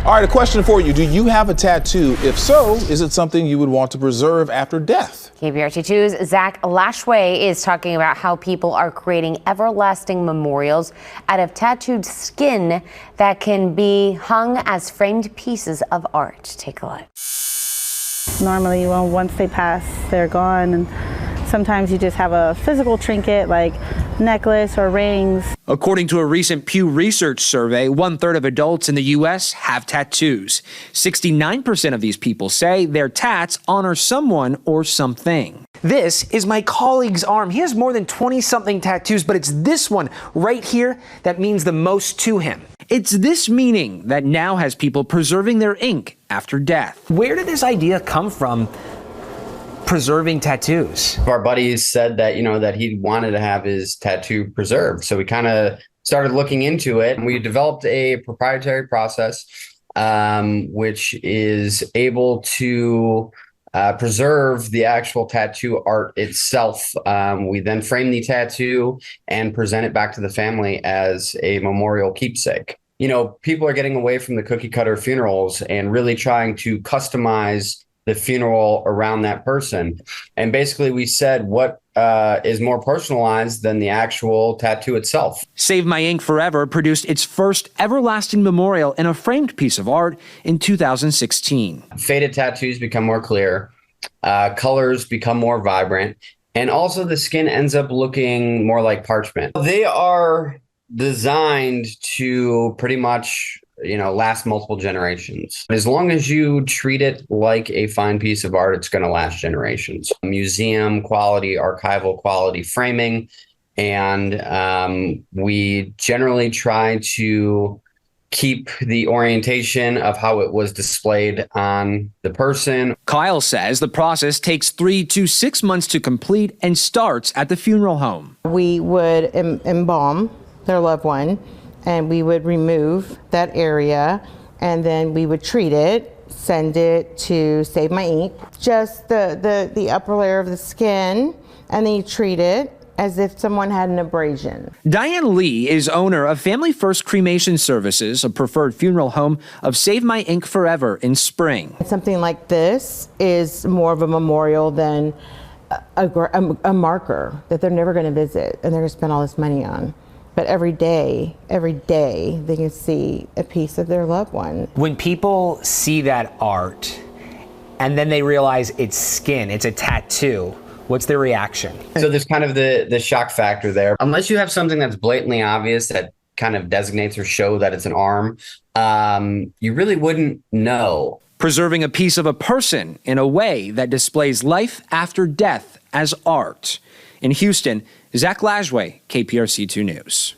All right, a question for you. Do you have a tattoo? If so, is it something you would want to preserve after death? KPRC2's Zach Lashway is talking about how people are creating everlasting memorials out of tattooed skin that can be hung as framed pieces of art. Take a look. Normally, well, once they pass, they're gone. And sometimes you just have a physical trinket like necklace or rings. According to a recent Pew Research survey, 1/3 of adults in the U.S. have tattoos. 69% of these people say their tats honor someone or something. This is my colleague's arm. He has more than 20-something tattoos, but it's this one right here that means the most to him. It's this meaning that now has people preserving their ink after death. Where did this idea come from? Preserving tattoos. Our buddies said that, that he wanted to have his tattoo preserved. So we kind of started looking into it, and we developed a proprietary process, which is able to preserve the actual tattoo art itself. We then frame the tattoo and present it back to the family as a memorial keepsake. People are getting away from the cookie cutter funerals and really trying to customize the funeral around that person. And basically we said, what is more personalized than the actual tattoo itself? Save My Ink Forever produced its first everlasting memorial in a framed piece of art in 2016. Faded tattoos become more clear, colors become more vibrant, and also the skin ends up looking more like parchment. They are designed to pretty much last multiple generations. As long as you treat it like a fine piece of art, it's going to last generations. Museum quality, archival quality framing, and we generally try to keep the orientation of how it was displayed on the person. Kyle says the process takes 3 to 6 months to complete and starts at the funeral home. We would embalm their loved one, and we would remove that area, and then we would treat it, send it to Save My Ink, just the upper layer of the skin, and then you treat it as if someone had an abrasion. Diane Lee is owner of Family First Cremation Services, a preferred funeral home of Save My Ink Forever in Spring. Something like this is more of a memorial than a marker that they're never going to visit and they're going to spend all this money on. But every day, they can see a piece of their loved one. When people see that art and then they realize it's skin, it's a tattoo, what's their reaction? So there's kind of the shock factor there. Unless you have something that's blatantly obvious that kind of designates or show that it's an arm, you really wouldn't know. Preserving a piece of a person in a way that displays life after death as art. In Houston, Zach Lashway, KPRC2 News.